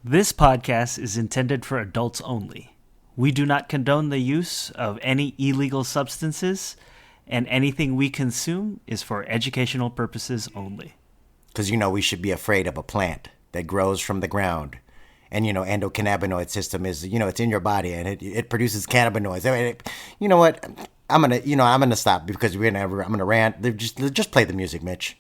This podcast is intended for adults only. We do not condone the use of any illegal substances, and anything we consume is for educational purposes only. Because, we should be afraid of a plant that grows from the ground. And, endocannabinoid system is, it's in your body and it produces cannabinoids. I mean, you know what? I'm going to stop because I'm going to rant. Just play the music, Mitch.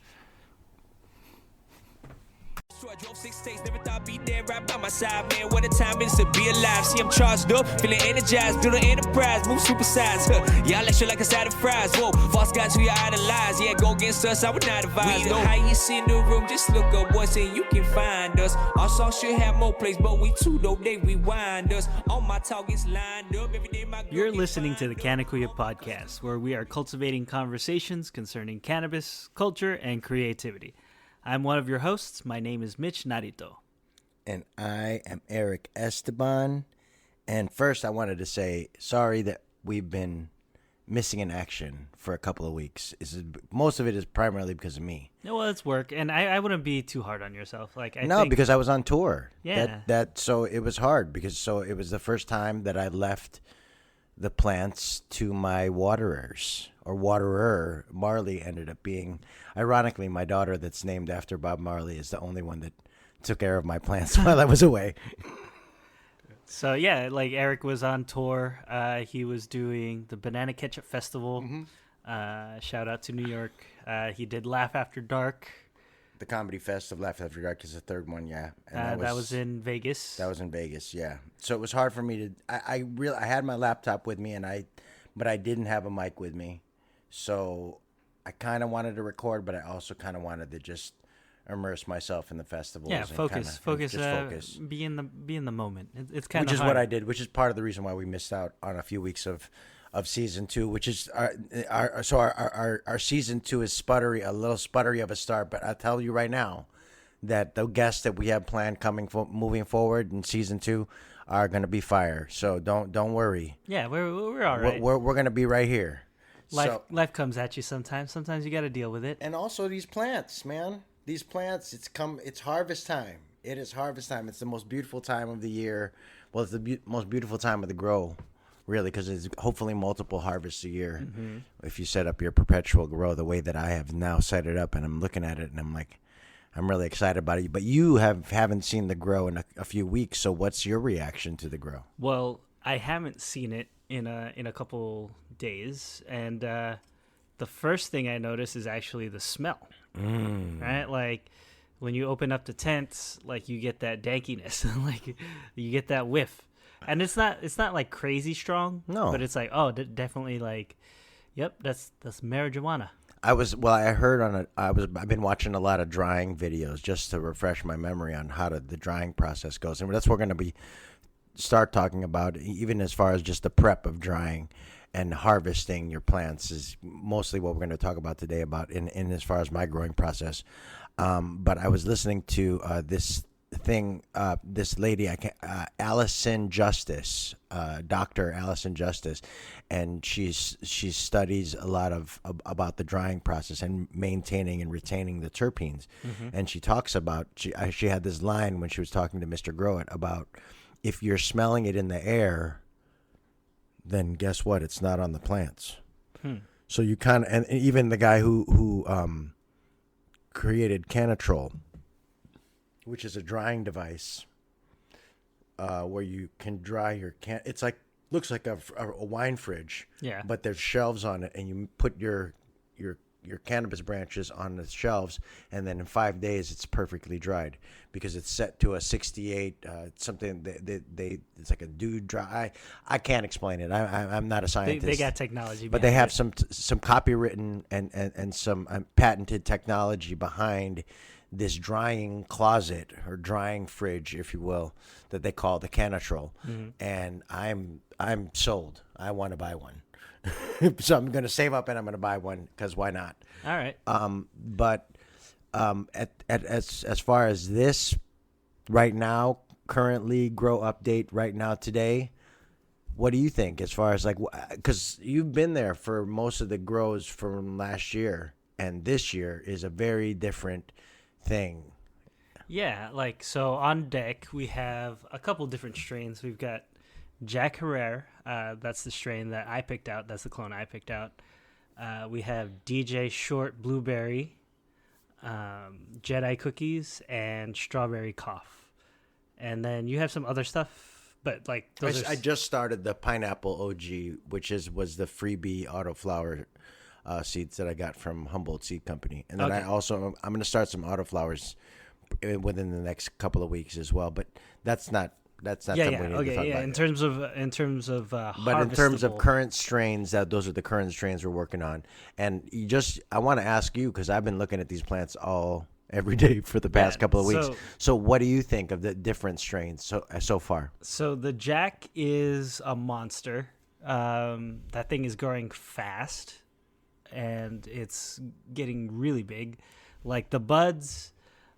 I drove 6 states, never thought I'd be there right by my side, man. What a time it is to be alive. See, I'm charged up, feeling energized, building enterprise, move supersize. Y'all lecture like a side of fries. Whoa, false guys who you idolize. Yeah, go against us, I would not advise. We the highest in the room, just look up once and you can find us. Our song should have more plays, but we too, though they rewind us. All my talk is lined up every day. You're listening to the Canna Kuyas podcast, where we are cultivating conversations concerning cannabis, culture, and creativity. I'm one of your hosts. My name is Mitch Narito. And I am Erick Esteban. And first, I wanted to say sorry that we've been missing in action for a couple of weeks. Most of it is primarily because of me. Well, it's work, and I wouldn't be too hard on yourself. Because I was on tour. Yeah. So it was hard because it was the first time that I left the plants to my waterers. Or waterer. Marley ended up being, ironically, my daughter that's named after Bob Marley is the only one that took care of my plants while I was away. So yeah, Erick was on tour. He was doing the Banana Ketchup Festival. Mm-hmm. Shout out to New York. He did Laugh After Dark. The Comedy Fest of Laugh After Dark is the third one, yeah. And that was in Vegas. That was in Vegas, yeah. So it was hard for me to. I had my laptop with me, but I didn't have a mic with me. So I kind of wanted to record, but I also kind of wanted to just immerse myself in the festivals. Yeah, focus. Be in the moment. It's kind of which is what I did, which is part of the reason why we missed out on a few weeks of season 2, which is our season 2 is a little sputtery of a start. But I'll tell you right now that the guests that we have planned moving forward in season 2 are going to be fire. So don't worry. Yeah, we're all right. We're going to be right here. Life comes at you sometimes. Sometimes you got to deal with it. And also these plants, man. These plants, it's harvest time. It is harvest time. It's the most beautiful time of the year. Well, it's the most beautiful time of the grow, really, because it's hopefully multiple harvests a year. Mm-hmm. If you set up your perpetual grow the way that I have now set it up, and I'm looking at it, and I'm really excited about it. But you haven't seen the grow in a few weeks, so what's your reaction to the grow? Well, I haven't seen it in a couple days, and the first thing I notice is actually the smell. Right, like when you open up the tents, you get that dankiness, you get that whiff, and it's not like crazy strong. No, but it's definitely yep, that's marijuana. I've been watching a lot of drying videos just to refresh my memory on how the drying process goes, and that's what we're going to start talking about, even as far as just the prep of drying and harvesting your plants is mostly what we're going to talk about today about in as far as my growing process. But I was listening to this lady, Allison Justice, Dr. Allison Justice, and she studies a lot about the drying process and maintaining and retaining the terpenes. Mm-hmm. And she talks about, she had this line when she was talking to Mr. Growit about if you're smelling it in the air, then guess what? It's not on the plants. So you kind of, and even the guy who created Cannatrol, which is a drying device where you can dry your it's looks like a wine fridge. Yeah. But there's shelves on it, and you put your cannabis branches on the shelves, and then in 5 days it's perfectly dried because it's set to a 68 something. It's like a dew dry. I can't explain it. I'm not a scientist. They got technology, but they have some copywritten and some patented technology behind this drying closet or drying fridge, if you will, that they call the Cannatrol. Mm-hmm. And I'm sold. I want to buy one. So I'm going to save up and I'm going to buy one because why not? All right. But as far as this right now, currently grow update right now today, what do you think as far as because you've been there for most of the grows from last year, and this year is a very different thing. Yeah, like so on deck we have a couple different strains. We've got Jack Herrera, that's the strain that I picked out. That's the clone I picked out. We have DJ Short Blueberry, Jedi Cookies, and Strawberry Cough. And then you have some other stuff, but like I just started the Pineapple OG, which was the freebie autoflower seeds that I got from Humboldt Seed Company. And then I'm going to start some autoflowers within the next couple of weeks as well. But that's not something we need to talk about. In terms of but in terms of current strains, those are the current strains we're working on. And I want to ask you, because I've been looking at these plants every day for the past couple of weeks. So what do you think of the different strains so far? So the Jack is a monster. That thing is growing fast, and it's getting really big. Like the buds,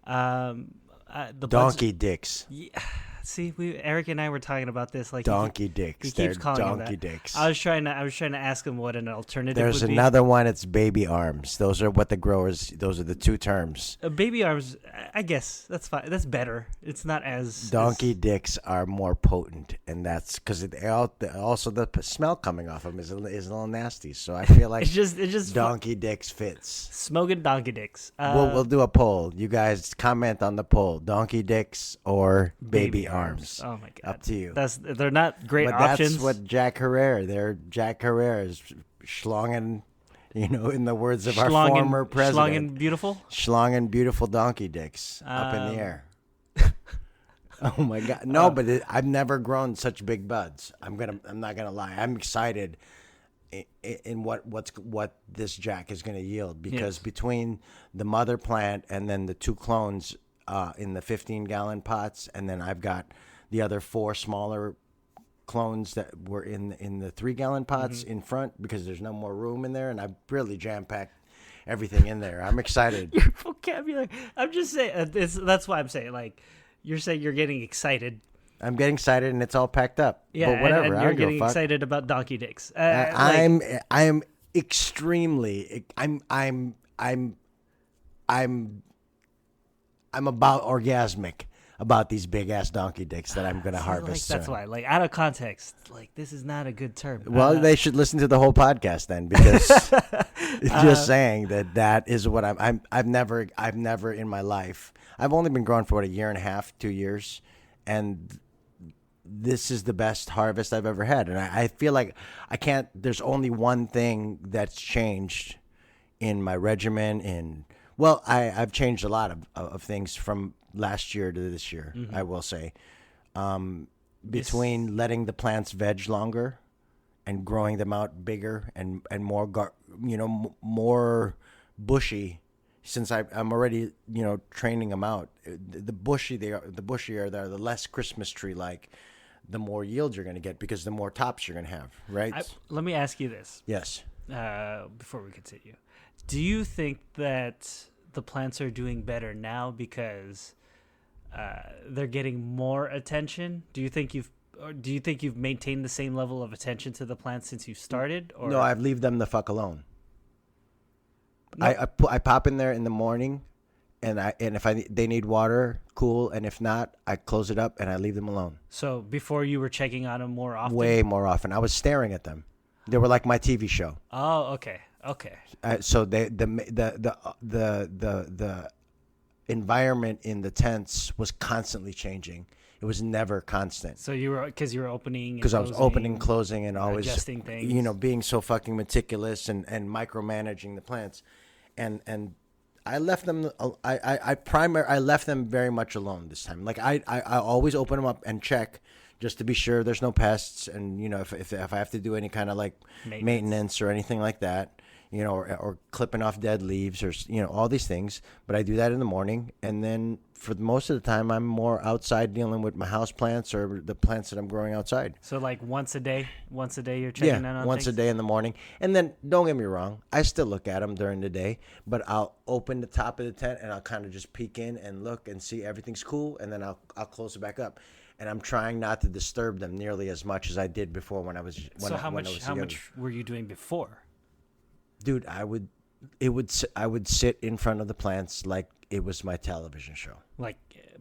donkey dicks. Yeah. See, Eric and I were talking about this. Like donkey dicks. He keeps calling donkey them that. Dicks. I was trying to ask him what an alternative. There's would another one. It's baby arms. Those are what the growers. Those are the two terms. Baby arms. I guess that's fine. That's better. It's not as donkey dicks are more potent, and that's because also the smell coming off them is a little nasty. So I feel like it's just donkey dicks fits. Smoking donkey dicks. We'll do a poll. You guys comment on the poll: donkey dicks or baby arms. Oh my god! Up to you. They're not great options. That's what Jack Herrera. Jack Herrera is schlonging, in the words of our former president. Schlonging beautiful. Schlonging beautiful donkey dicks up in the air. Oh my god! No, but I've never grown such big buds. I'm not gonna lie. I'm excited in what this Jack is gonna yield, because between the mother plant and then the two clones. In the 15-gallon pots, and then I've got the other 4 smaller clones that were in the 3-gallon pots in front, because there's no more room in there, and I've really jam-packed everything in there. I'm excited. Your vocabulary. I'm just saying. That's why I'm saying. Like, you're saying you're getting excited. I'm getting excited, and it's all packed up. Yeah, but whatever. And you're getting excited about donkey dicks. I'm extremely. I'm about orgasmic about these big ass donkey dicks that I'm going to harvest. That's why, like, out of context, like, this is not a good term. Well, they should listen to the whole podcast then, because just saying that is what I've never in my life. I've only been growing for 1.5 years, 2 years, and this is the best harvest I've ever had. And I feel like there's only one thing that's changed in my regimen. Well, I've changed a lot of things from last year to this year, I will say. Between letting the plants veg longer and growing them out bigger and more, more bushy, since I'm already, training them out. The bushier they're, the less Christmas tree-like, the more yield you're going to get, because the more tops you're going to have, right? Let me ask you this. Yes. Before we continue. Do you think that the plants are doing better now because they're getting more attention? Do you think you've maintained the same level of attention to the plants since you started? Or no, I've leave them the fuck alone. No. I pop in there in the morning, and if they need water, cool, and if not, I close it up and I leave them alone. So before you were checking on them more often? Way more often. I was staring at them. They were like my TV show. Oh, okay. So the environment in the tents was constantly changing. It was never constant. So you were opening. Because I was opening, closing, and always adjusting things. Being so fucking meticulous and micromanaging the plants, and I left them. I left them very much alone this time. Like I always open them up and check, just to be sure there's no pests, and if I have to do any kind of like maintenance or anything like that, or clipping off dead leaves, or all these things. But I do that in the morning, and then for most of the time I'm more outside dealing with my house plants or the plants that I'm growing outside. So like once a day you're checking in on once things? A day in the morning. And then don't get me wrong, I still look at them during the day, but I'll open the top of the tent and I'll kind of just peek in and look and see everything's cool, and then I'll close it back up. And I'm trying not to disturb them nearly as much as I did before when I was So how much were you doing before? Dude, I would I would sit in front of the plants like it was my television show. Like,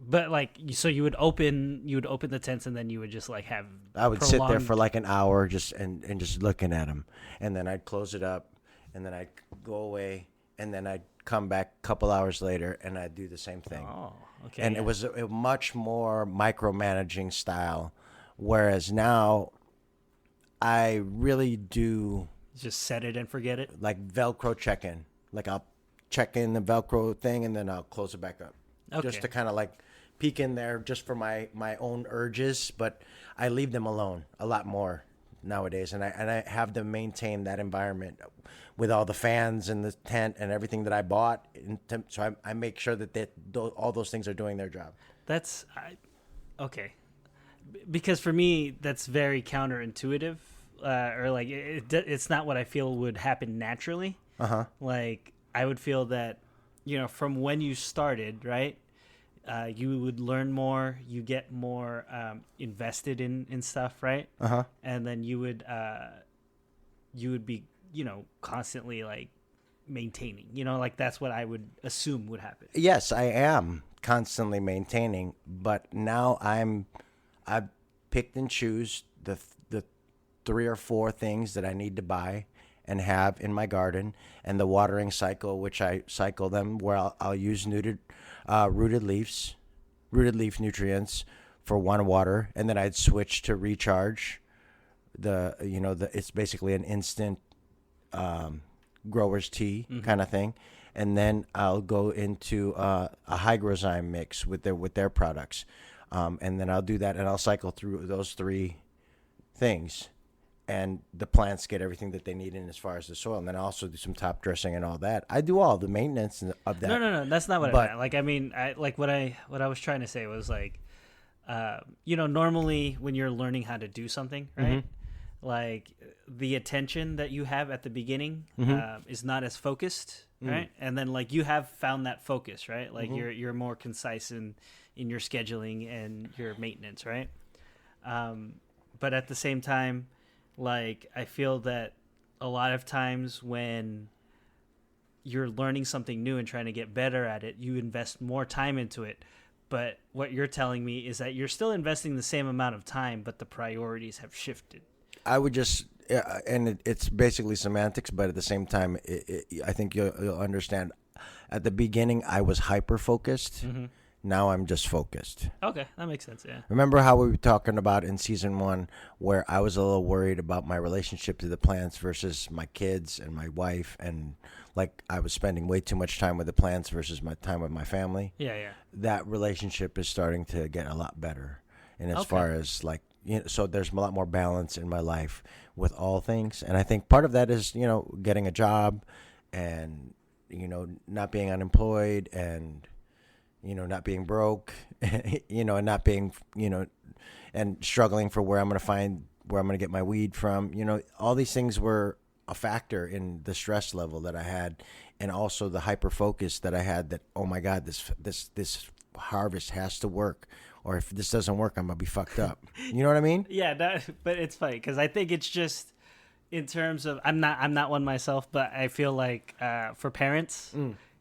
but like, so you would open the tents and then you would just like have. I would sit there for like an hour just and just looking at them, and then I'd close it up, and then I'd go away, and then I'd come back a couple hours later and I'd do the same thing. Oh, okay. And it was a much more micromanaging style, whereas now I really do just set it and forget it. like Velcro check-in. Like I'll check in the Velcro thing and then I'll close it back up. Okay. Just to kind of like peek in there just for my own urges, but I leave them alone a lot more nowadays, and I have them maintain that environment with all the fans and the tent and everything that I bought. So I make sure that all those things are doing their job. That's okay, because for me that's very counterintuitive, or like it's not what I feel would happen naturally. Like I would feel that, you know, from when you started, right? You would learn more, you get more invested in stuff, right? And then you would be, you know, constantly like maintaining, you know, like that's what I would assume would happen. Yes, I am constantly maintaining, but now I've picked and choose the 3 or 4 things that I need to buy and have in my garden, and the watering cycle, which I cycle them where I'll use rooted leaf nutrients for one water, and then I'd switch to recharge. It's basically an instant grower's tea kind of thing, and then I'll go into a hygrozyme mix with their products, and then I'll do that, and I'll cycle through those 3 things. And the plants get everything that they need in as far as the soil. And then I also do some top dressing and all that. I do all the maintenance of that. No, that's not what I meant. Like, I mean, what I was trying to say was like, you know, normally when you're learning how to do something, right? Like the attention that you have at the beginning is not as focused, right? And then like you have found that focus, right? Like you're more concise in your scheduling and your maintenance, right? But at the same time, like, I feel that a lot of times when you're learning something new and trying to get better at it, you invest more time into it. But what you're telling me is that you're still investing the same amount of time, but the priorities have shifted. I would just, and it's basically semantics, but at the same time, I think you'll understand. At the beginning, I was hyper-focused. Now I'm just focused. Okay, that makes sense, yeah. Remember how we were talking about in season 1 where I was a little worried about my relationship to the plants versus my kids and my wife, and like I was spending way too much time with the plants versus my time with my family? Yeah. That relationship is starting to get a lot better. And as far as like, you know, so there's a lot more balance in my life with all things. And I think part of that is, you know, getting a job and, you know, not being unemployed and, you know, not being broke, you know, and not being, you know, and struggling for where I'm going to get my weed from. You know, all these things were a factor in the stress level that I had, and also the hyper focus that I had that, oh my God, this harvest has to work, or if this doesn't work, I'm going to be fucked up. You know what I mean? Yeah, but it's funny because I think it's just in terms of, I'm not one myself, but I feel like for parents,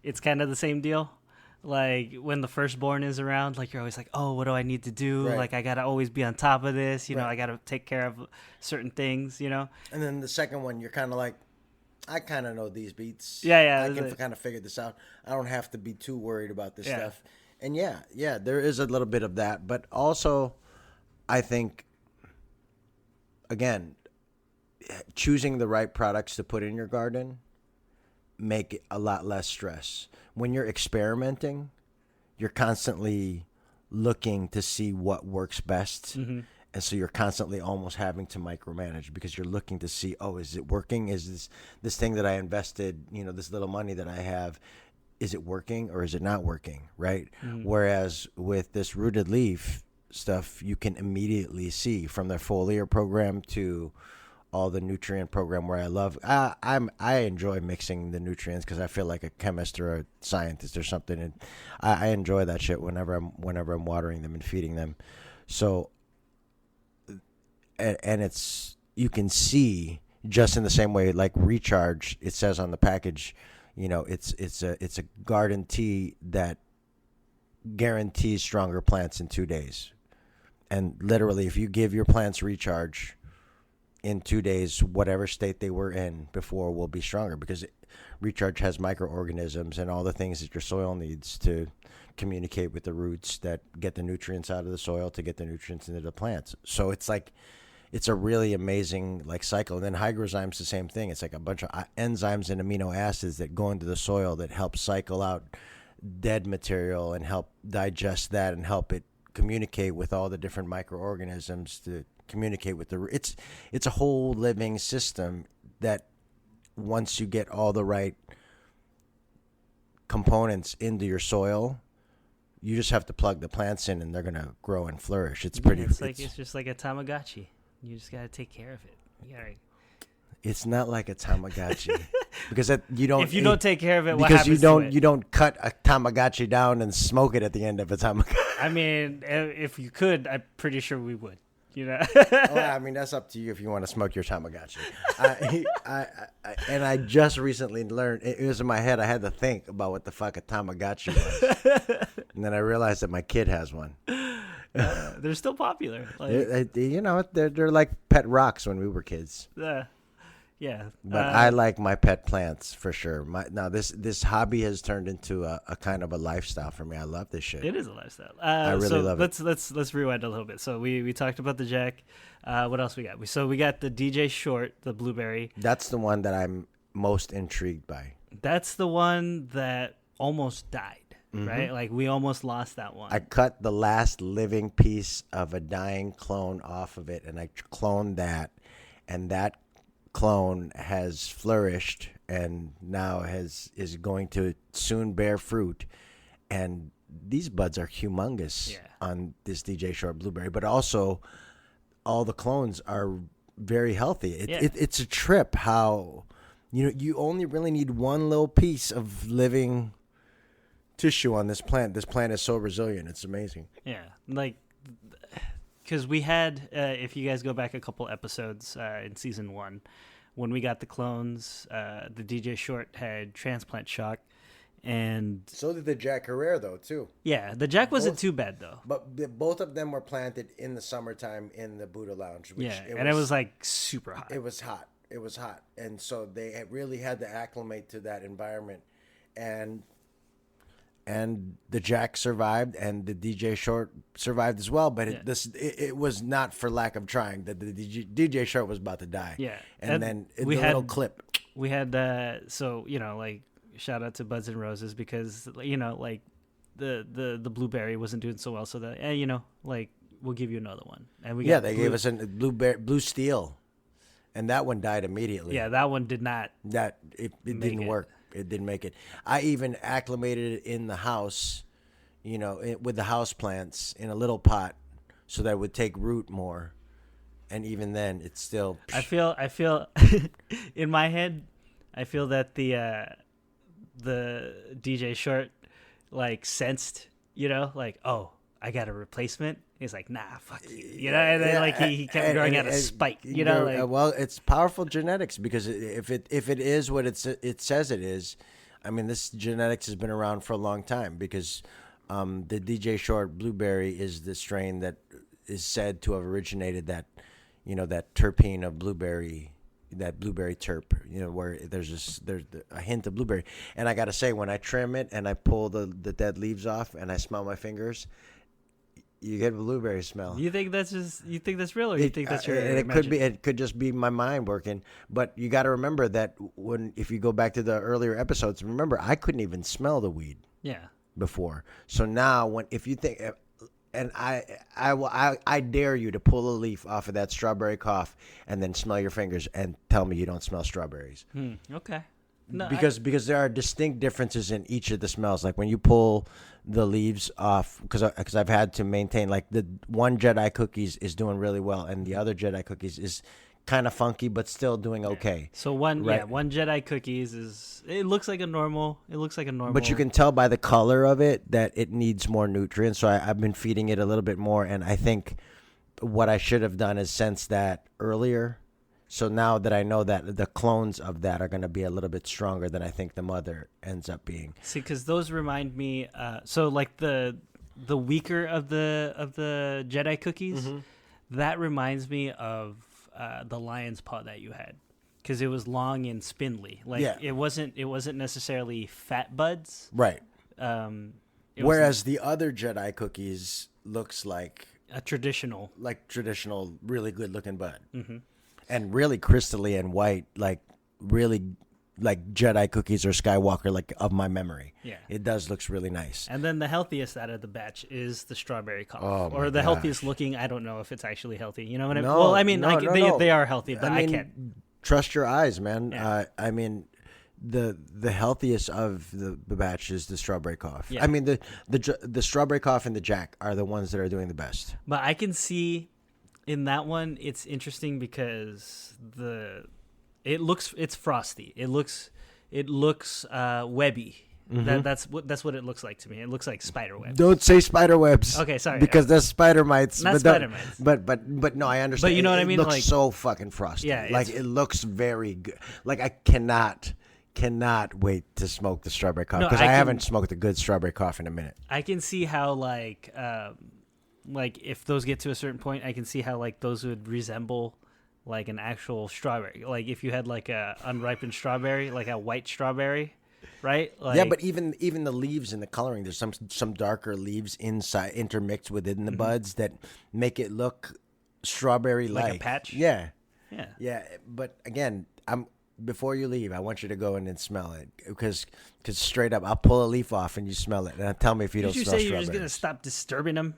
it's kind of the same deal. Like when the firstborn is around, like you're always like, oh, what do I need to do? Right. Like I got to always be on top of this, you know, Right. I got to take care of certain things, you know? And then the second one, you're kind of like, I kind of know these beats. Yeah. I can kind of figure this out. I don't have to be too worried about this Yeah. stuff. And yeah, there is a little bit of that. But also, I think, again, choosing the right products to put in your garden make it a lot less stress. When you're experimenting, you're constantly looking to see what works best. And so you're constantly almost having to micromanage because you're looking to see, oh, is it working? Is this thing that I invested, you know, this little money that I have, is it working or is it not working, right? Whereas with this rooted leaf stuff, you can immediately see from their foliar program to all the nutrient program where I enjoy mixing the nutrients because I feel like a chemist or a scientist or something, and I enjoy that shit whenever I'm watering them and feeding them. So, and it's, you can see just in the same way like recharge. It says on the package, it's a garden tea that guarantees stronger plants in 2 days. And literally, if you give your plants recharge in 2 days, whatever state they were in before will be stronger, because recharge has microorganisms and all the things that your soil needs to communicate with the roots that get the nutrients out of the soil to get the nutrients into the plants. So it's a really amazing cycle. And then hygrozyme's the same thing. It's like a bunch of enzymes and amino acids that go into the soil that help cycle out dead material and help digest that and help it communicate with all the different microorganisms to communicate with the roots. It's a whole living system that once you get all the right components into your soil, you just have to plug the plants in and they're going to grow and flourish. It's pretty. It's just like a Tamagotchi. You just got to take care of it. It's not like a Tamagotchi because you don't. If you don't take care of it, what because happens you don't cut a Tamagotchi down and smoke it at the end of a Tamagotchi. I mean, if you could, I'm pretty sure we would. Well, I mean, that's up to you if you want to smoke your Tamagotchi. And I just recently learned, it was in my head, I had to think about what the fuck a Tamagotchi was. And then I realized that my kid has one. They're still popular. They're like pet rocks when we were kids. Yeah. But I like my pet plants for sure. This hobby has turned into a kind of a lifestyle for me. I love this shit. It is a lifestyle. I really love it. Let's rewind a little bit. So we talked about the Jack. What else we got? We got the DJ Short, the blueberry. That's the one that I'm most intrigued by. That's the one that almost died. Mm-hmm. Right? Like we almost lost that one. I cut the last living piece of a dying clone off of it, and I cloned that, and that clone has flourished and now is going to soon bear fruit. And these buds are humongous on this DJ Short blueberry, but also all the clones are very healthy. It's a trip how you only really need one little piece of living tissue on this plant. This plant is so resilient. It's amazing. Yeah, because we had, if you guys go back a couple episodes in season 1, when we got the clones, the DJ Short had transplant shock, and so did the Jack Herrera though too. Yeah, the Jack wasn't too bad though. But both of them were planted in the summertime in the Buddha Lounge. It was like super hot. It was hot, and so they really had to acclimate to that environment, and the Jack survived, and the DJ Short survived as well. But it was not for lack of trying. The DJ Short was about to die. Yeah, and then we had a little clip. We had shout out to Buds and Roses because the blueberry wasn't doing so well. So that we'll give you another one. And they gave us a blue steel, and that one died immediately. Yeah, that one did not. It didn't work. It didn't make it. I even acclimated it in the house, with the house plants in a little pot so that it would take root more. And even then, it's still... I feel in my head, I feel that the DJ Short, sensed, oh, I got a replacement. He's like, nah, fuck you, and then he kept growing out a spike, well, it's powerful genetics because if it is what it says it is, I mean, this genetics has been around for a long time because the DJ Short blueberry is the strain that is said to have originated that, that terpene of blueberry, that blueberry terp, where there's a hint of blueberry. And I got to say, when I trim it and I pull the dead leaves off and I smell my fingers, you get a blueberry smell. You think that's real, or you think that's your? And it could just be my mind working. But you got to remember that if you go back to the earlier episodes, remember I couldn't even smell the weed. Yeah. Before, so now if you think, and I dare you to pull a leaf off of that strawberry cough and then smell your fingers and tell me you don't smell strawberries. Okay. No, because there are distinct differences in each of the smells. Like when you pull the leaves off, because I've had to maintain, the one Jedi cookies is doing really well, and the other Jedi cookies is kind of funky but still doing okay. So one Jedi cookies it looks like a normal. But you can tell by the color of it that it needs more nutrients. So I've been feeding it a little bit more, and I think what I should have done is sense that earlier So now that I know that the clones of that are going to be a little bit stronger than I think the mother ends up being. See, because those remind me. So like the weaker of the Jedi cookies, that reminds me of the lion's paw that you had, because it was long and spindly. Like it wasn't necessarily fat buds. Right. Whereas the other Jedi cookies looks like a traditional, really good looking bud, and really crystally and white, like really like Jedi cookies or Skywalker, like of my memory. Yeah, it does looks really nice. And then the healthiest out of the batch is the strawberry cough, or the healthiest looking. I don't know if it's actually healthy. You know what I mean? No, well, I mean, no. They are healthy, but I can't trust your eyes, man. Yeah. I mean, the healthiest of the batch is the strawberry cough. Yeah. I mean, the strawberry cough and the Jack are the ones that are doing the best. But I can see in that one, it's interesting because it's frosty. It looks webby. That's what it looks like to me. It looks like spider webs. Don't say spider webs. Okay, sorry. Because that's spider mites. Not spider mites. But no, I understand. But you know what I mean? It looks like, so fucking frosty. Yeah, like it looks very good. Like I cannot wait to smoke the strawberry cough, because I haven't smoked a good strawberry cough in a minute. I can see how like if those get to a certain point, I can see how like those would resemble like an actual strawberry. Like if you had like a unripened strawberry, like a white strawberry, right? Like, yeah, but even the leaves and the coloring, there's some darker leaves inside intermixed within the buds that make it look strawberry-like. Like a patch? Yeah. Yeah. Yeah, but again, before you leave, I want you to go in and smell it, because straight up, I'll pull a leaf off and you smell it, and tell me if you don't smell strawberries. Did you say you're just gonna stop disturbing them?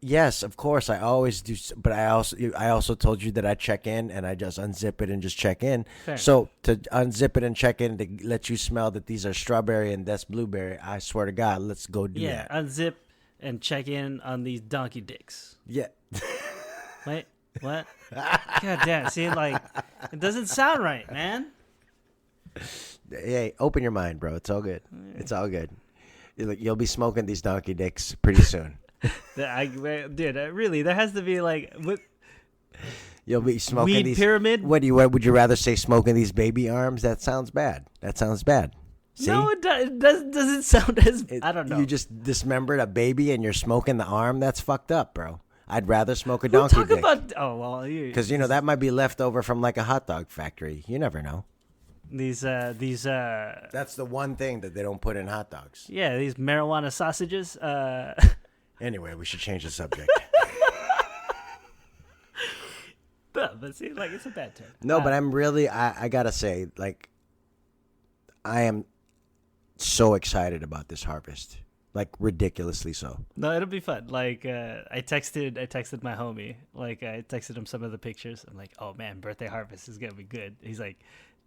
Yes, of course, I always do. But I also told you that I check in and I just unzip it and just check in. Fair So to unzip it and check in to let you smell that these are strawberry and that's blueberry, I swear to God, let's go do that. Yeah, unzip and check in on these donkey dicks. Yeah. Wait, what? God damn! See, like it doesn't sound right, man. Hey, open your mind, bro. It's all good. It's all good. You'll be smoking these donkey dicks pretty soon. Dude, really, there has to be like what? You'll be smoking weed these pyramid. What would you rather say? Smoking these baby arms? That sounds bad. See? No, it doesn't sound as. I don't know. You just dismembered a baby and you're smoking the arm. That's fucked up, bro. I'd rather smoke a donkey dick. Because that might be left over from like a hot dog factory. You never know. These. That's the one thing that they don't put in hot dogs. Yeah, these marijuana sausages. Anyway, we should change the subject. But see, like it's a bad term. No, but I'm really, I gotta say, like, I am so excited about this harvest, like ridiculously so. No, it'll be fun. Like, I texted my homie. Like, I texted him some of the pictures. I'm like, oh man, birthday harvest is gonna be good. He's like,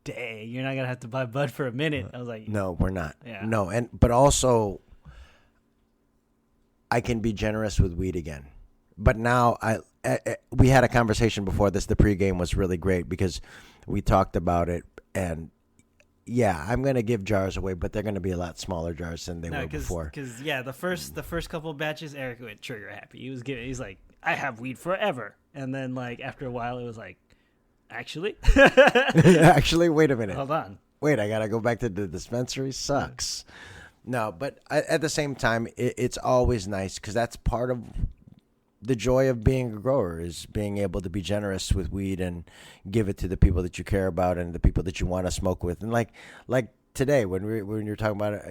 dang, you're not gonna have to buy bud for a minute. I was like, no, we're not. Yeah. No, but also, I can be generous with weed again. But now we had a conversation before this. The pregame was really great because we talked about it, and yeah, I'm gonna give jars away, but they're gonna be a lot smaller jars than they were before. Because the first couple of batches, Eric went trigger happy. He's like, I have weed forever, and then like after a while, it was like, actually, wait a minute, hold on, wait, I gotta go back to the dispensary. Sucks. No, but at the same time, it's always nice because that's part of the joy of being a grower, is being able to be generous with weed and give it to the people that you care about and the people that you want to smoke with. And like today, when you're talking about,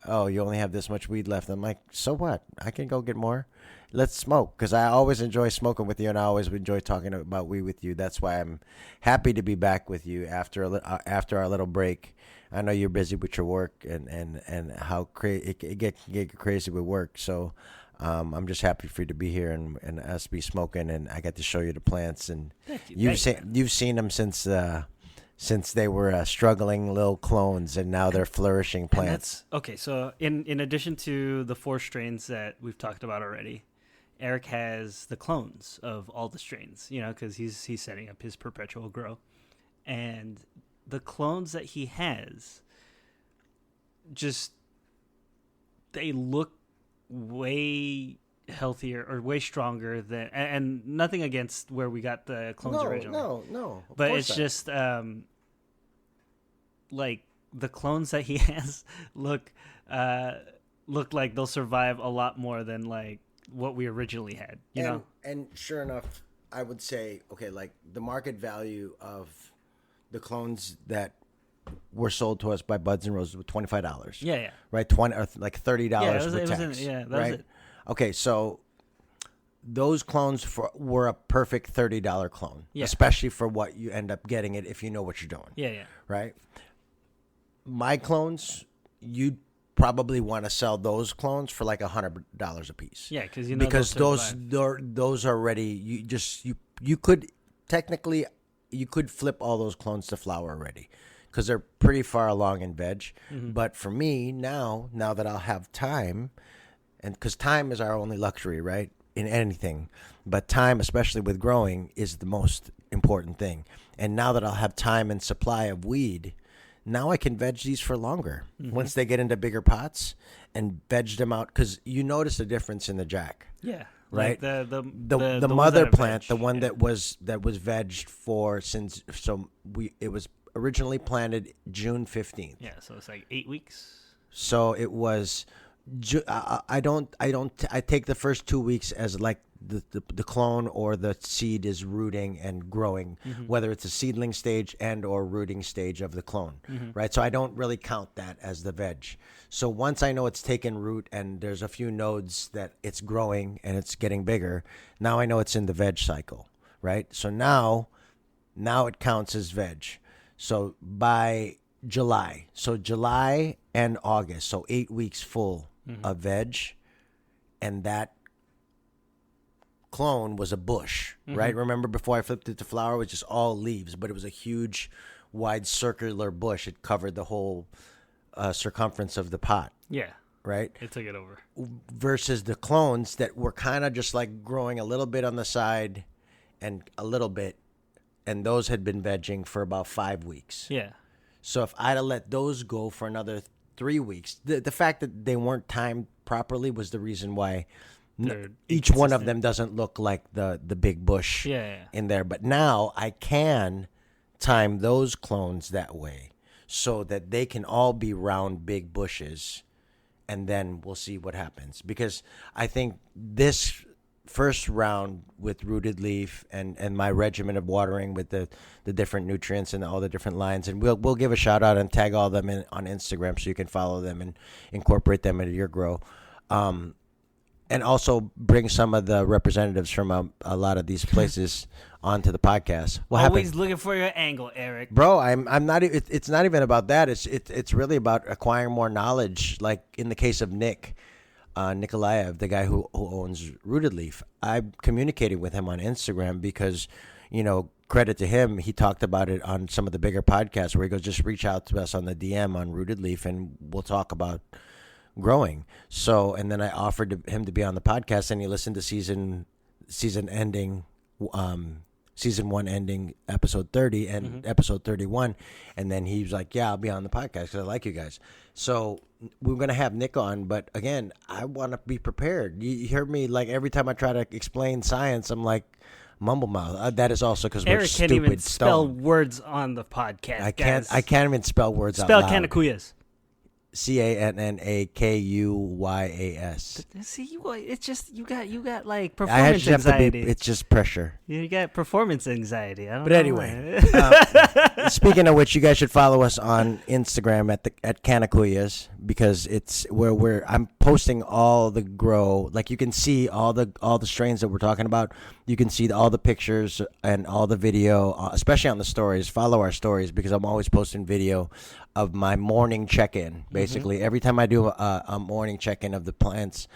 oh, you only have this much weed left. I'm like, so what? I can go get more. Let's smoke, because I always enjoy smoking with you, and I always enjoy talking about weed with you. That's why I'm happy to be back with you after our little break. I know you're busy with your work and how it get crazy with work. So I'm just happy for you to be here and us be smoking, and I got to show you the plants. And you've seen them since they were struggling little clones, and now they're flourishing plants. Okay, so in addition to the 4 strains that we've talked about already, Eric has the clones of all the strains, because he's setting up his perpetual grow. And the clones that he has, they look way healthier or way stronger than, and nothing against where we got the clones originally. No. But it's just like the clones that he has look like they'll survive a lot more than like what we originally had, you know? And sure enough, I would say, okay, like the market value of the clones that were sold to us by Buds and Roses was $25. Yeah. Right, 20 or like $30 with tax. That right? was it. Okay, so those clones were a perfect $30 clone, especially for what you end up getting it if you know what you're doing. Yeah. Right. My clones, you'd probably want to sell those clones for like $100 a piece. Yeah, because those are already you could technically flip all those clones to flower already because they're pretty far along in veg. Mm-hmm. But for me now that I'll have time, and because time is our only luxury, right, in anything, but time, especially with growing, is the most important thing. And now that I'll have time and supply of weed, now I can veg these for longer once they get into bigger pots and veg them out, because you notice the difference in the jack. Yeah, right. Like the mother plant, the one that was vegged for it was originally planted June 15th. Yeah, so it's like 8 weeks. So it was. I take the first 2 weeks as like the clone or the seed is rooting and growing, whether it's a seedling stage and or rooting stage of the clone, right? So I don't really count that as the veg. So once I know it's taken root and there's a few nodes that it's growing and it's getting bigger, now I know it's in the veg cycle, right? So now it counts as veg. So by July and August, so 8 weeks full of veg, and that clone was a bush, right? Remember before I flipped it to flower, it was just all leaves, but it was a huge, wide, circular bush. It covered the whole circumference of the pot. Yeah. Right? It took it over. Versus the clones that were kind of just like growing a little bit on the side and a little bit, and those had been vegging for about 5 weeks. Yeah. So if I'd have let those go for another 3 weeks, the fact that they weren't timed properly was the reason why each one of them doesn't look like the big bush in there. But now I can time those clones that way so that they can all be round big bushes, and then we'll see what happens. Because I think this first round with rooted leaf and my regimen of watering with the different nutrients and all the different lines, and we'll give a shout out and tag all of them on Instagram so you can follow them and incorporate them into your grow, and also bring some of the representatives from a lot of these places onto the podcast. Always looking for your angle, Eric. Bro, I'm not. It's not even about that. It's really about acquiring more knowledge. Like in the case of Nick. Nikolaev, the guy who owns Rooted Leaf, I communicated with him on Instagram because, credit to him, he talked about it on some of the bigger podcasts where he goes, just reach out to us on the DM on Rooted Leaf and we'll talk about growing. So, and then I offered him to be on the podcast, and he listened to season one ending episode 30 and episode 31, and then he was like, yeah, I'll be on the podcast because I like you guys. So we're going to have Nick on, but again, I want to be prepared. You hear me, like every time I try to explain science, I'm like mumble mouth. That is also because we're stupid. Eric can't even spell words on the podcast. I can't even spell words out loud. Spell Canna Kuyas. Cannakuyas. See, it's just you got like performance anxiety. It's just pressure. You got performance anxiety. I don't know. But anyway, speaking of which, you guys should follow us on Instagram at Canna Kuyas, because it's where I'm posting all the grow. Like you can see all the strains that we're talking about. You can see all the pictures and all the video, especially on the stories. Follow our stories because I'm always posting video of my morning check-in. Basically, every time I do a morning check-in of the plants,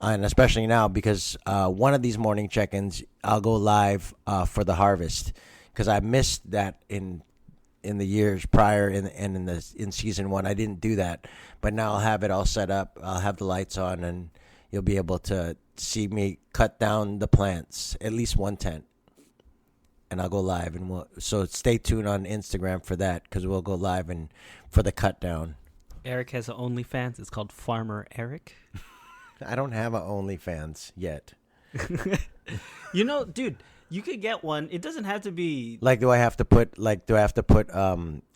and especially now because one of these morning check-ins, I'll go live for the harvest, because I missed that in the years prior in season one. I didn't do that, but now I'll have it all set up. I'll have the lights on, and you'll be able to see me cut down the plants, at least one tent. And I'll go live, and so stay tuned on Instagram for that, because we'll go live and for the cut down. Eric has an OnlyFans. It's called Farmer Eric. I don't have a OnlyFans yet. Dude, you could get one. It doesn't have to be. Like, do I have to put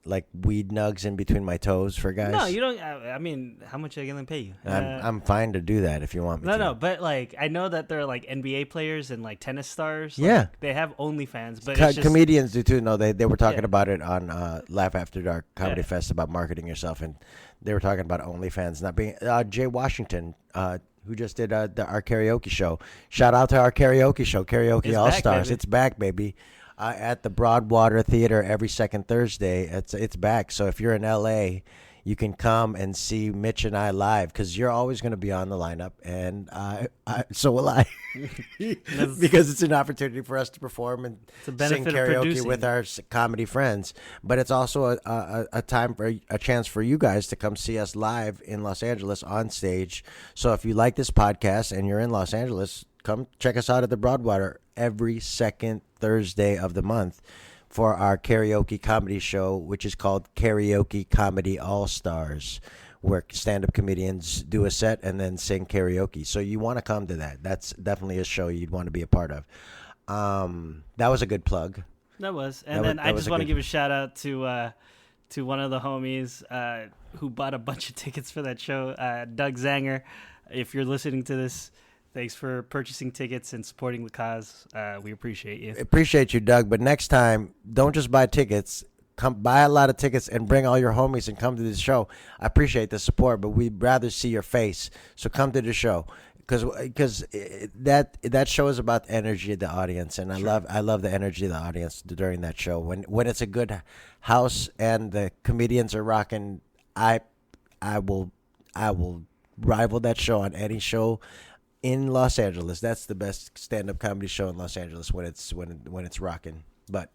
like weed nugs in between my toes for guys? No, you don't. I mean, how much are they gonna pay you? I'm fine to do that if you want me to. No, but like I know that there are like NBA players and like tennis stars. Yeah, like, they have OnlyFans, but it's just, comedians do too. No, they were talking about it on Laugh After Dark Comedy Fest about marketing yourself, and they were talking about OnlyFans not being. Jay Washington, who just did our karaoke show. Shout out to our karaoke show, Karaoke All Stars. It's back, baby. At the Broadwater Theater every second Thursday. It's back. So if you're in LA, you can come and see Mitch and I live because you're always going to be on the lineup, and so will I, because it's an opportunity for us to perform and sing karaoke with our comedy friends. But it's also a time for a chance for you guys to come see us live in Los Angeles on stage. So if you like this podcast and you're in Los Angeles, come check us out at the Broadwater every second Thursday of the month for our karaoke comedy show, which is called Karaoke Comedy All Stars, where stand-up comedians do a set and then sing karaoke. So you want to come to that. That's definitely a show you'd want to be a part of. That was a good plug. That was. And then I just want to give a shout-out to one of the homies who bought a bunch of tickets for that show, Doug Zanger. If you're listening to this, thanks for purchasing tickets and supporting the cause. We appreciate you. Appreciate you, Doug. But next time, don't just buy tickets. Come buy a lot of tickets and bring all your homies and come to the show. I appreciate the support, but we'd rather see your face. So come to the show because that show is about the energy of the audience, and I love the energy of the audience during that show. When it's a good house and the comedians are rocking, I will rival that show on any show in Los Angeles. That's the best stand-up comedy show in Los Angeles when it's rocking. But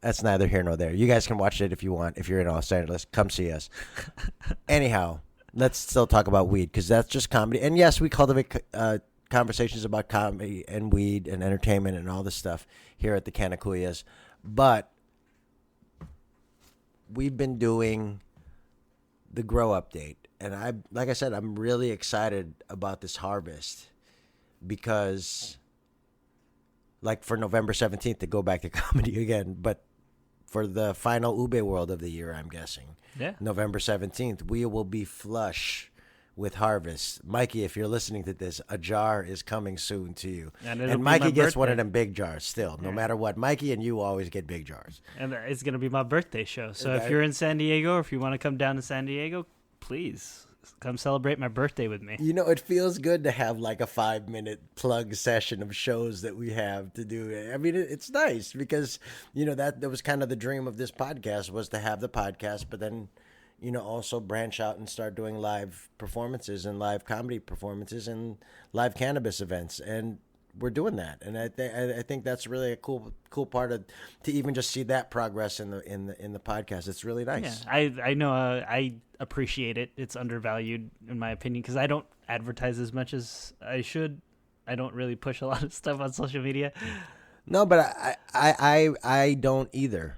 that's neither here nor there. You guys can watch it if you want. If you're in Los Angeles, come see us. Anyhow, let's still talk about weed because that's just comedy. And yes, we cultivate conversations about comedy and weed and entertainment and all this stuff here at the Canna Kuyas. But we've been doing the grow update. And like I said, I'm really excited about this harvest because, like, for November 17th, to go back to comedy again, but for the final Ube World of the year, I'm guessing, November 17th, we will be flush with harvest. Mikey, if you're listening to this, a jar is coming soon to you. And Mikey gets one of them big jars still, no matter what. Mikey and you always get big jars. And it's going to be my birthday show. So if you're in San Diego or if you want to come down to San Diego, please come celebrate my birthday with me. You know, it feels good to have like a 5-minute plug session of shows that we have to do. I mean, it's nice because, you know, that was kind of the dream of this podcast, was to have the podcast, but then, you know, also branch out and start doing live performances and live comedy performances and live cannabis events. And we're doing that, and I think that's really a cool part of to even just see that progress in the podcast. It's really nice. Yeah, I know I appreciate it. It's undervalued in my opinion because I don't advertise as much as I should. I don't really push a lot of stuff on social media. No, but I don't either.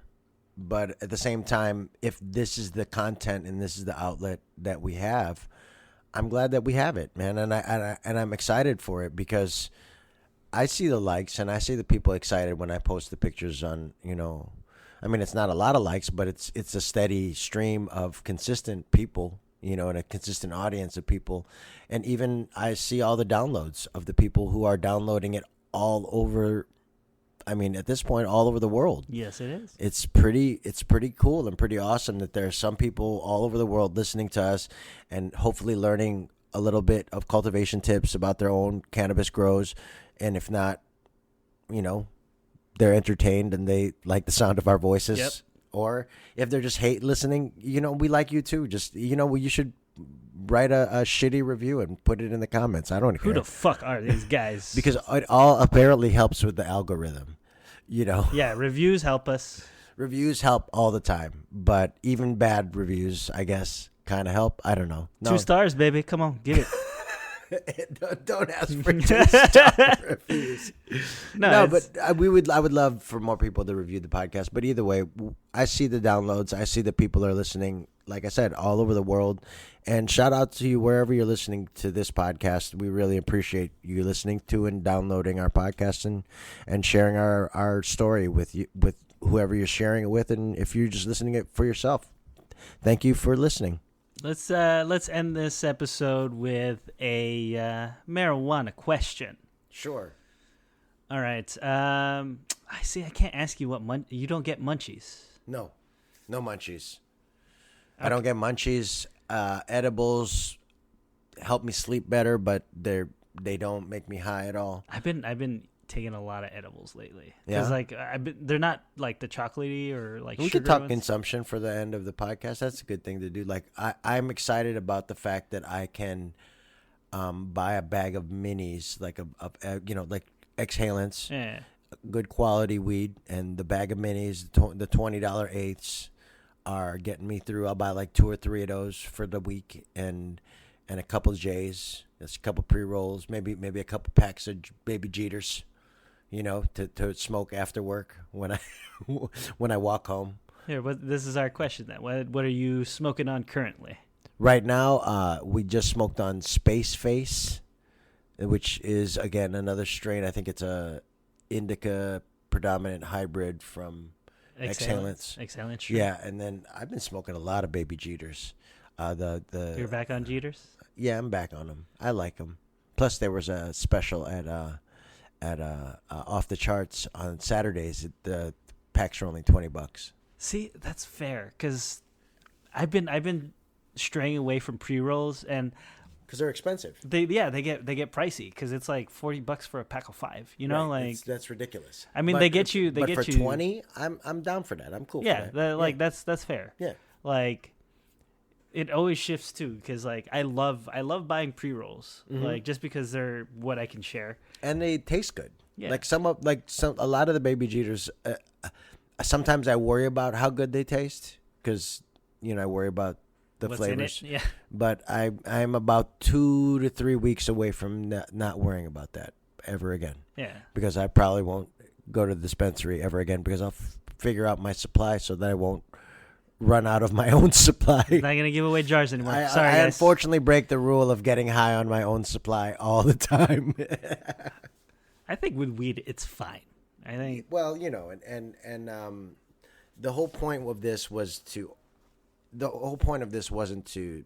But at the same time, if this is the content and this is the outlet that we have, I'm glad that we have it, man, and I'm excited for it because I see the likes and I see the people excited when I post the pictures on, you know, I mean, it's not a lot of likes, but it's a steady stream of consistent people, you know, and a consistent audience of people. And even I see all the downloads of the people who are downloading it all over. I mean, at this point, all over the world. Yes, it is. It's pretty cool and pretty awesome that there are some people all over the world listening to us and hopefully learning a little bit of cultivation tips about their own cannabis grows. And if not, you know, they're entertained and they like the sound of our voices. Yep. Or if they're just hate listening, you know, we like you too. Just, you know, you should write a shitty review and put it in the comments. I don't care. Who the fuck are these guys? Because it all apparently helps with the algorithm, you know. Yeah, reviews help us. Reviews help all the time. But even bad reviews, I guess, kind of help. I don't know. No. 2 stars, baby. Come on, get it. Don't ask for 2-star reviews. No, but I would love for more people to review the podcast. But either way, I see the downloads. I see the people are listening, like I said, all over the world. And shout out to you wherever you're listening to this podcast. We really appreciate you listening to and downloading our podcast and sharing our story with you, with whoever you're sharing it with, and if you're just listening it for yourself. Thank you for listening. Let's end this episode with a marijuana question. Sure. All right. I can't ask you what you don't get munchies. No munchies. Okay. I don't get munchies. Edibles help me sleep better, but they don't make me high at all. I've been taking a lot of edibles lately. Yeah, because like they're not like the chocolatey or like. We sugar could talk ones. consumption for the end of the podcast. That's a good thing to do. Like I'm excited about the fact that I can buy a bag of minis, like like exhalants, good quality weed, and the bag of minis, the $20 eighths, are getting me through. I'll buy like 2 or 3 of those for the week, and a couple of J's, that's a couple pre-rolls, maybe a couple packs of baby Jeters, to smoke after work when I walk home. Here, this is our question then. What are you smoking on currently? Right now, we just smoked on Space Face, which is again another strain. I think it's a indica predominant hybrid from Exhalants. Sure. Yeah, and then I've been smoking a lot of baby Jeters. You're back on Jeters? Yeah, I'm back on them. I like them. Plus, there was a special at Off the Charts on Saturdays. The packs are only $20. See, that's fair because I've been straying away from pre-rolls, and because they're expensive. They get pricey because it's like $40 for a pack of 5. Right. That's ridiculous. I mean, they get you. But for 20, I'm down for that. I'm cool. Yeah, for that. That's fair. Yeah, like it always shifts too because like I love buying pre-rolls, like just because they're what I can share and they taste good. Yeah, like a lot of the baby Jeters. Sometimes I worry about how good they taste because I worry about the what's flavors. in it? Yeah. But I'm about 2 to 3 weeks away from not worrying about that ever again. Yeah. Because I probably won't go to the dispensary ever again because I'll figure out my supply so that I won't run out of my own supply. Not gonna give away jars anymore. Sorry, I guys. unfortunately break the rule of getting high on my own supply all the time. I think with weed it's fine. I think. Well, and the whole point of this was to. The whole point of this wasn't to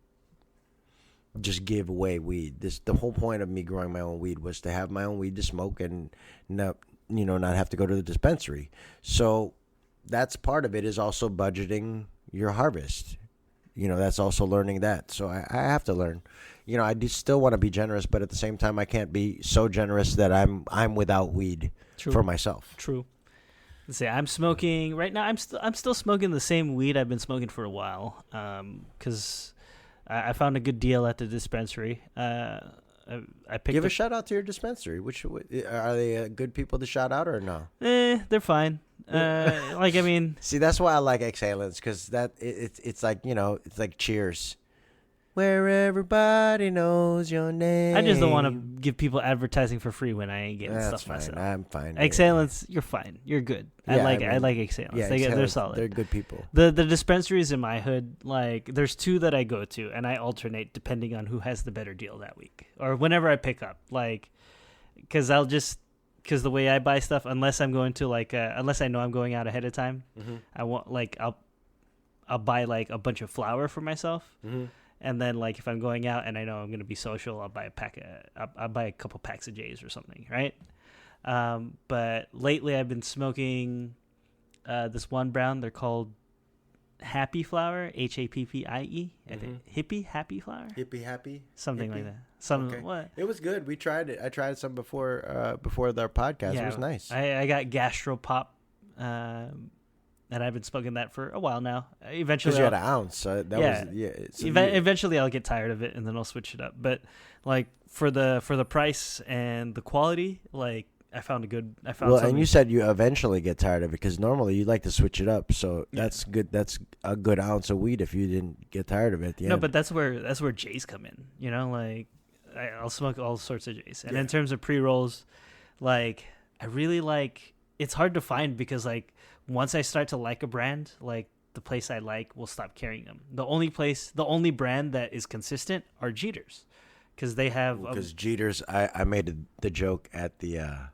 just give away weed. The whole point of me growing my own weed was to have my own weed to smoke and not have to go to the dispensary. So that's part of it is also budgeting your harvest. That's also learning that. So I have to learn. I do still want to be generous, but at the same time I can't be so generous that I'm without weed for myself. True. Let's say I'm smoking right now. I'm still smoking the same weed I've been smoking for a while, because I found a good deal at the dispensary. I picked. Give a shout out to your dispensary. Which are they good people to shout out or no? They're fine. See, that's why I like Exhalants because it's like it's like Cheers. Where everybody knows your name. I just don't want to give people advertising for free when I ain't getting stuff fine. myself. I'm fine. Exhalants, you're fine. You're good. Yeah, I like Exhalants. Yeah, They're solid. They're good people. The dispensaries in my hood, like there's 2 that I go to, and I alternate depending on who has the better deal that week or whenever I pick up. Like, because the way I buy stuff, unless I'm going to unless I know I'm going out ahead of time, I want I'll buy like a bunch of flour for myself. And then, like, if I'm going out and I know I'm going to be social, I'll buy a couple packs of J's or something, right? But lately, I've been smoking this one brown. They're called Happy Flower, Happie. I think Hippie Happy Flower. Hippie Happy. Something like that. Okay. What? It was good. We tried it. I tried some before our podcast. Yeah, it was nice. I got Gastropop. And I've been smoking that for a while now. Eventually, because you had an ounce. So eventually, I'll get tired of it, and then I'll switch it up. But like for the price and the quality, like I found a good. And you said you eventually get tired of it because normally you like to switch it up. So that's good. That's a good ounce of weed if you didn't get tired of it. At the end. But that's where J's come in. Like I'll smoke all sorts of J's. And in terms of pre-rolls, like I really like. It's hard to find because like once I start to like a brand, like the place I like will stop carrying them. The only brand that is consistent are Jeters, because they have because Jeters. I made the joke at the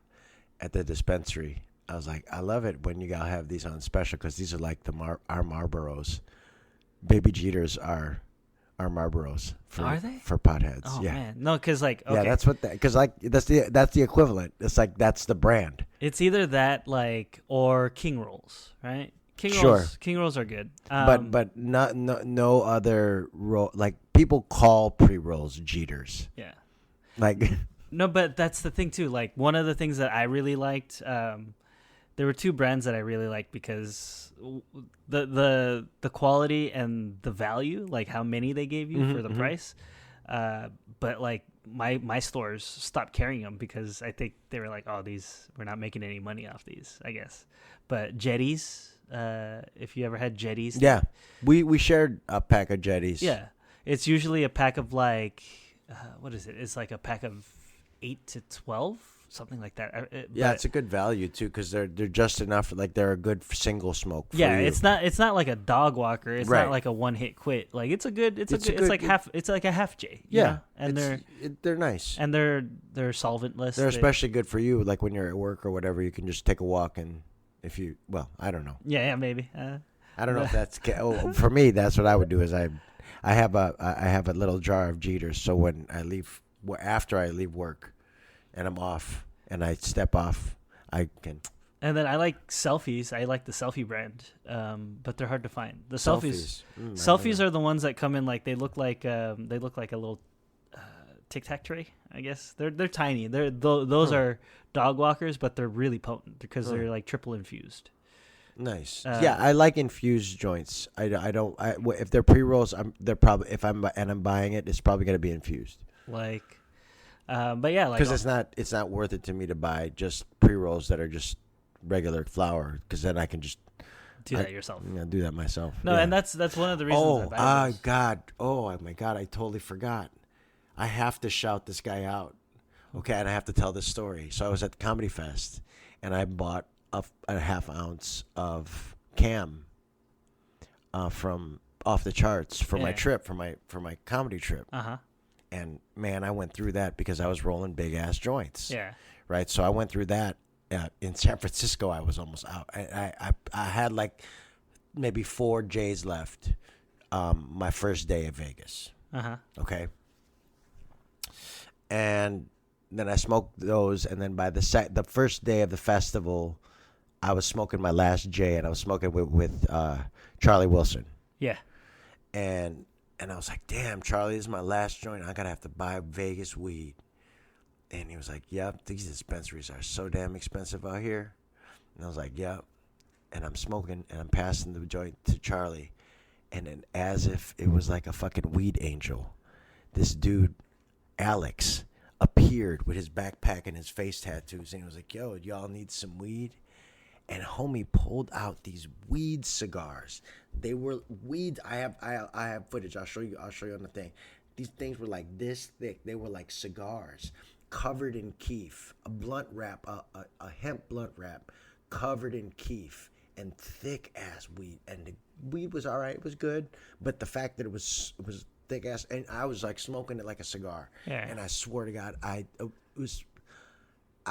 dispensary. I was like, I love it when you gotta have these on special because these are like our Marlboros. Baby Jeters are Marlboros are they? for potheads? Oh yeah. man, no, because like okay. Yeah, that's what because like that's the equivalent. It's like that's the brand. It's either that like or King Rolls, right? Sure. King Rolls are good. But no other roll. Like people call pre-rolls Jeters. Yeah. Like no, but that's the thing too. Like one of the things that I really liked, there were two brands that I really liked because the quality and the value, like how many they gave you for the price. But like my stores stopped carrying them because I think they were like, oh, we're not making any money off these, I guess. But Jedis, if you ever had Jedis. Yeah, we shared a pack of Jedis. Yeah, it's usually a pack of like, what is it? It's like a pack of 8 to 12, something like that. It's a good value too because they're just enough. Like they're a good single smoke. For yeah, you. it's not like a dog walker. It's not like a one hit quit. Like it's like a half J. Yeah, know? And they're nice and they're solventless. They're especially good for you. Like when you're at work or whatever, you can just take a walk and I don't know. Yeah, maybe. I don't know if that's for me. That's what I would do. Is I have a little jar of Jeters. So when I leave, after I leave work, and I'm off, and I step off, I can. And then I like selfies. I like the selfie brand, but they're hard to find. The selfies are the ones that come in like they look like a little Tic Tac tray. I guess they're tiny. Those are dog walkers, but they're really potent because they're like triple infused. Nice. Yeah, I like infused joints. If they're pre-rolls, they're probably if I'm buying it, it's probably going to be infused. Like, but yeah, like because it's not worth it to me to buy just pre-rolls that are just regular flower because then I can just do that yourself. Yeah, do that myself. No, yeah. and that's one of the reasons. Oh my God! I totally forgot. I have to shout this guy out. Okay, and I have to tell this story. So I was at the Comedy Fest, and I bought a half ounce of Cam from off the charts for my trip, for my comedy trip. And man, I went through that because I was rolling big ass joints. Yeah. Right. So I went through that in San Francisco. I was almost out. I had like maybe 4 J's left. My first day of Vegas. Okay. And then I smoked those, and then by the first day of the festival, I was smoking my last J, and I was smoking with Charlie Wilson. Yeah. And I was like, damn, Charlie, this is my last joint. I gotta have to buy Vegas weed. And he was like, yep, these dispensaries are so damn expensive out here. And I was like, yep. And I'm smoking, and I'm passing the joint to Charlie. And then as if it was like a fucking weed angel, this dude, Alex, appeared with his backpack and his face tattoos, and he was like, yo, y'all need some weed? And homie pulled out these weed cigars. They were weeds. I have footage. I'll show you on the thing. These things were like this thick. They were like cigars covered in keef, a blunt wrap, a hemp blunt wrap covered in keef and thick ass weed. And the weed was all right. It was good, but the fact that it was thick ass, and I was like smoking it like a cigar. Yeah. And I swear to God, I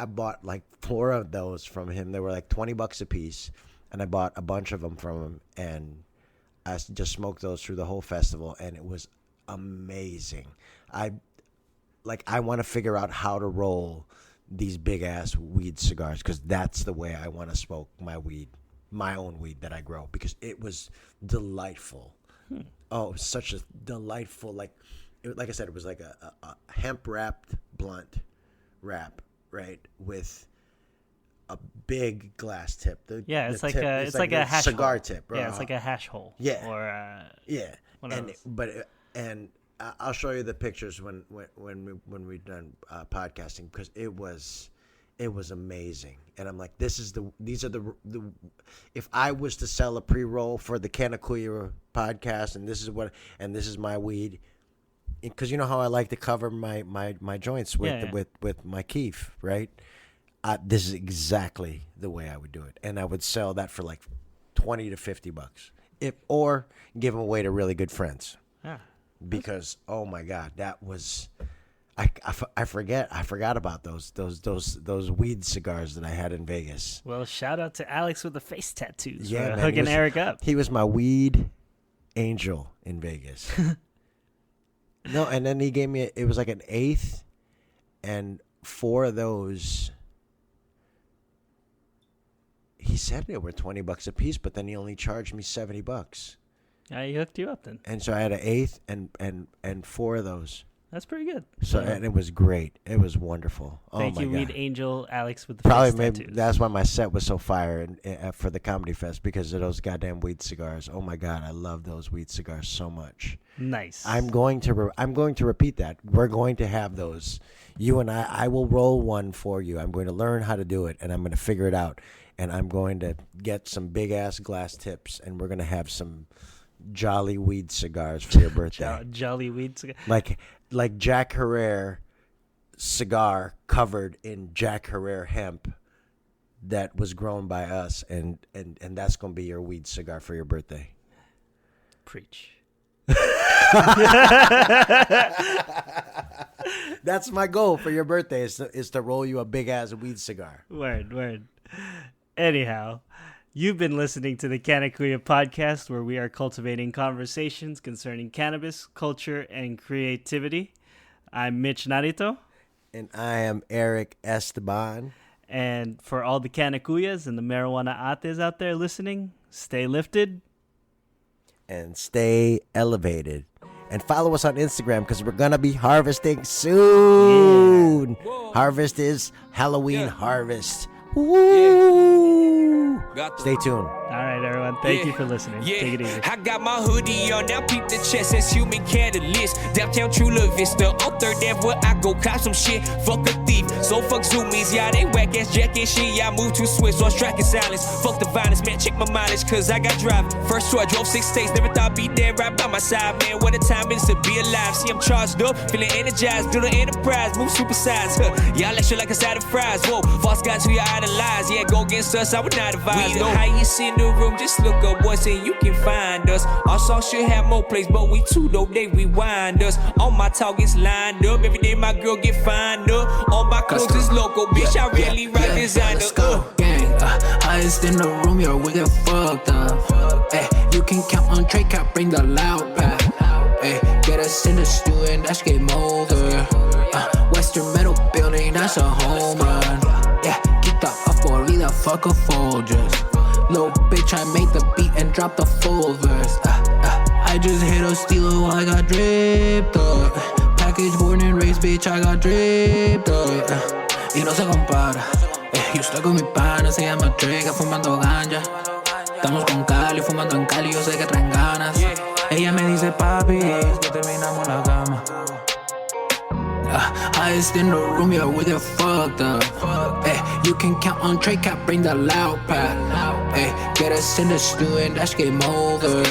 bought like 4 of those from him. They were like $20 a piece, and I bought a bunch of them from him, and I just smoked those through the whole festival, and it was amazing. I want to figure out how to roll these big ass weed cigars because that's the way I want to smoke my weed, my own weed that I grow, because it was delightful. Oh, it was such a delightful, like I said, it was like a hemp wrapped blunt wrap, right, with a big glass tip. It's like a hash cigar hole. tip. Right? Yeah, it's like a hash hole. Yeah. Or yeah. And I'll show you the pictures when we're done podcasting, because it was amazing. And I'm like, these are the if I was to sell a pre-roll for the Canna Kuyas podcast, and this is my weed, because you know how I like to cover my joints with my keef, right? This is exactly the way I would do it, and I would sell that for like $20 to $50. or give them away to really good friends. Yeah. Because oh my God, that was I forgot about those weed cigars that I had in Vegas. Well, shout out to Alex with the face tattoos. Yeah, for man, hooking Eric up. He was my weed angel in Vegas. No, and then he gave me it was like an eighth, and 4 of those. He said they were $20 a piece, but then he only charged me $70. Yeah, he hooked you up then. And so I had an eighth and 4 of those. That's pretty good. So and it was great. It was wonderful. Thank oh my you, God. Weed Angel Alex with the Probably face maybe tattoos. that's why my set was so fire for the Comedy Fest, because of those goddamn weed cigars. Oh my God, I love those weed cigars so much. Nice. I'm going to repeat that. We're going to have those. You and I will roll one for you. I'm going to learn how to do it, and I'm going to figure it out. And I'm going to get some big ass glass tips, and we're going to have some jolly weed cigars for your birthday. Jolly weed cigar. Like Jack Herrera cigar covered in Jack Herrera hemp that was grown by us, and that's going to be your weed cigar for your birthday. Preach. That's my goal for your birthday is to roll you a big ass weed cigar. Word. Anyhow, you've been listening to the Canna Kuyas podcast, where we are cultivating conversations concerning cannabis, culture, and creativity. I'm Mitch Narito. And I am Erick Esteban. And for all the Canna Kuyas and the marijuana ates out there listening, stay lifted. And stay elevated. And follow us on Instagram, because we're going to be harvesting soon. Yeah. Harvest is Halloween harvest. Woo! Stay tuned. All right, everyone. Thank you for listening. Yeah. Take it easy. I got my hoodie on, now peep the chest as human catalyst. Downtown Chula Vista, on 3rd Ave where I go cop some shit. Fuck a thief, so fuck zoomies. Yeah, they whack ass jack and shit. Yeah, I move too swift, so I'm striking silence. Fuck the violence, man, check my mileage, cause I got driving. First tour, I drove 6 states, never thought I'd be there right by my side, man. What a time it is to be alive. See, I'm charged up, feeling energized, building enterprise, move supersize. Y'all extra like a side of fries. Whoa, false guys who you idolize. Yeah, go against us, I would not advise. We the highest in the room, just look up once and you can find us. Our songs should have more plays, but we too though, they rewind us. All my targets lined up, every day my girl get fined up. All my clothes is local, bitch, I really rock designer. Let's go, gang, highest in the room, yo, we get fucked up. You can count on Trey, can't bring the loud pack. Get us in the stew and that's game over. Western Metal Building, that's a home run. Yeah, keep the up or leave the fuck a Folgers. Little bitch, I made the beat and dropped the full verse. I just hit a steelo, I got dripped up. Package born and raised, bitch, I got dripped up. Y no se compara. Yo estoy con mi pana, se llama Drake, fumando ganja. Estamos con Cali, fumando en Cali, yo sé que traen ganas. Ella me dice, papi, que terminamos la cama. Highest in the room, yeah, we get fucked up. You can count on Trey, can't bring the loud pack. Get us in the stew and that's game over.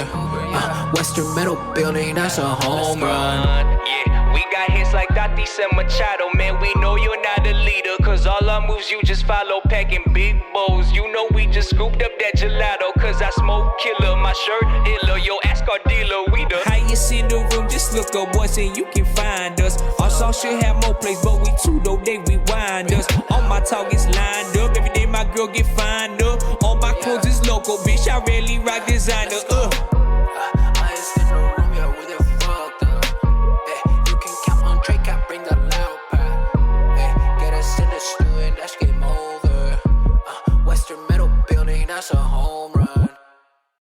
Western Metal Building, that's a home run. Yeah, we got hits like Tatis and Machado, man, we know you're not a leader, cause all our moves you just follow, packing big bowls. You know we just scooped up that gelato, cause I smoke killer, my shirt iller, yo, ask our dealer, we the highest in the room, just look up once and you can find us. Our songs should have more plays, but we too though, they rewind us. All my targets lined up, every day my girl get fined up. All my clothes is local, bitch, I rarely rock designer,